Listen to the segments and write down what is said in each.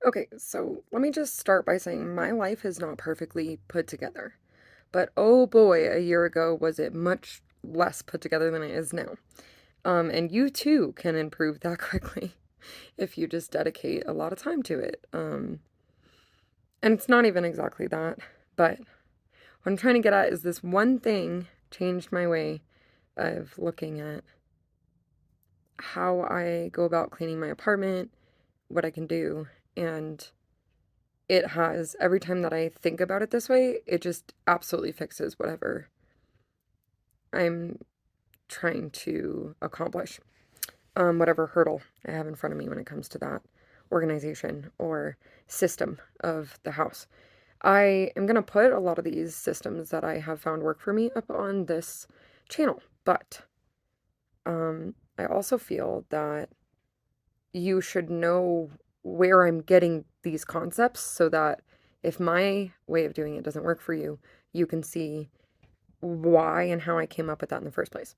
Okay, so let me just start by saying my life is not perfectly put together. But oh boy, a year ago was it much less put together than it is now. And you too can improve that quickly if you just dedicate a lot of time to it. And it's not even exactly that, but what I'm trying to get at is this one thing changed my way of looking at how I go about cleaning my apartment, what I can do, and it has, every time that I think about it this way, it just absolutely fixes whatever I'm trying to accomplish, whatever hurdle I have in front of me when it comes to that organization or system of the house. I am going to put a lot of these systems that I have found work for me up on this channel, but I also feel that you should know where I'm getting these concepts so that if my way of doing it doesn't work for you, you can see why and how I came up with that in the first place.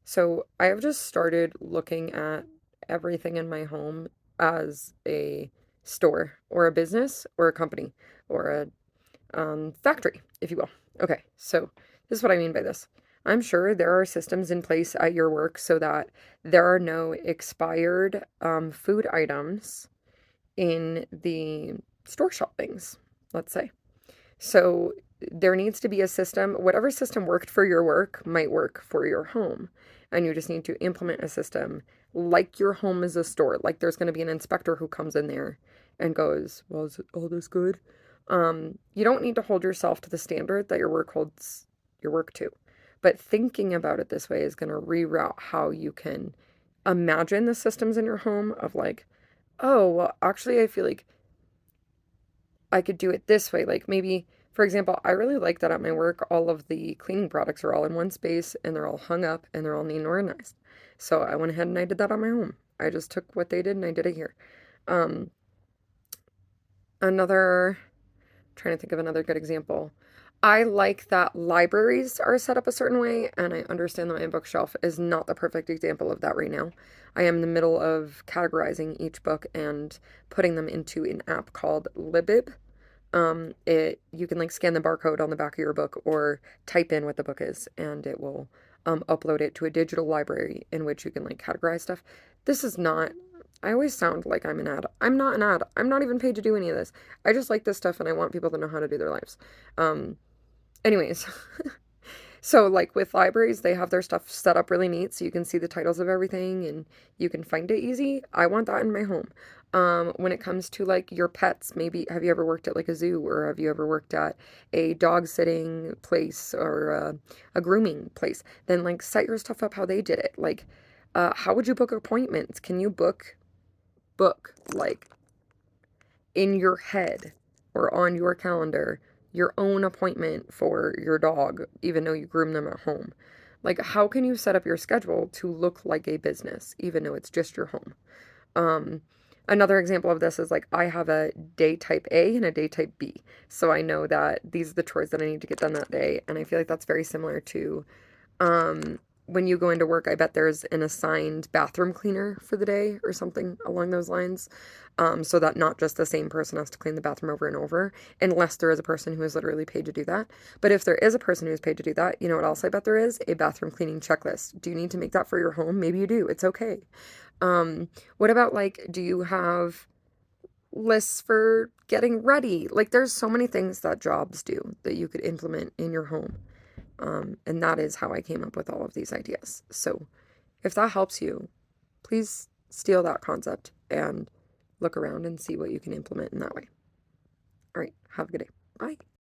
So I have just started looking at everything in my home as a store or a business or a company or a factory, if you will. Okay, so this is what I mean by this. I'm sure there are systems in place at your work so that there are no expired food items in the store shelvings, let's say. So there needs to be a system, whatever system worked for your work might work for your home. And you just need to implement a system like your home is a store. Like there's going to be an inspector who comes in there and goes, well, is all this good? You don't need to hold yourself to the standard that your work holds your work to. But thinking about it this way is going to reroute how you can imagine the systems in your home of like, oh, well, actually, I feel like I could do it this way. Like maybe, for example, I really like that at my work, all of the cleaning products are all in one space and they're all hung up and they're all neat and organized. So I went ahead and I did that on my home. I just took what they did and I did it here. Um, another, trying to think of another good example. I like that libraries are set up a certain way, and I understand that my bookshelf is not the perfect example of that right now. I am in the middle of categorizing each book and putting them into an app called Libib. It you can like scan the barcode on the back of your book or type in what the book is, and it will upload it to a digital library in which you can like categorize stuff. This is not. I always sound like I'm an ad. I'm not an ad. I'm not even paid to do any of this. I just like this stuff, and I want people to know how to do their lives. Um, anyways, so, like with libraries, they have their stuff set up really neat so you can see the titles of everything and you can find it easy. I want that in my home. When it comes to like your pets, maybe have you ever worked at like a zoo or have you ever worked at a dog sitting place or a grooming place? Then like set your stuff up how they did it. Like, how would you book appointments? Can you book like in your head or on your calendar your own appointment for your dog, even though you groom them at home? Like, how can you set up your schedule to look like a business, even though it's just your home? Um, Another example of this is like I have a day type A and a day type B. So I know that these are the chores that I need to get done that day. And I feel like that's very similar to when you go into work, I bet there's an assigned bathroom cleaner for the day or something along those lines. So that not just the same person has to clean the bathroom over and over, unless there is a person who is literally paid to do that. But if there is a person who is paid to do that, you know what else I bet there is? A bathroom cleaning checklist. Do you need to make that for your home? Maybe you do. It's okay. What about like, do you have lists for getting ready? Like, there's so many things that jobs do that you could implement in your home. And that is how I came up with all of these ideas. So if that helps you, please steal that concept and look around and see what you can implement in that way. All right, have a good day. Bye.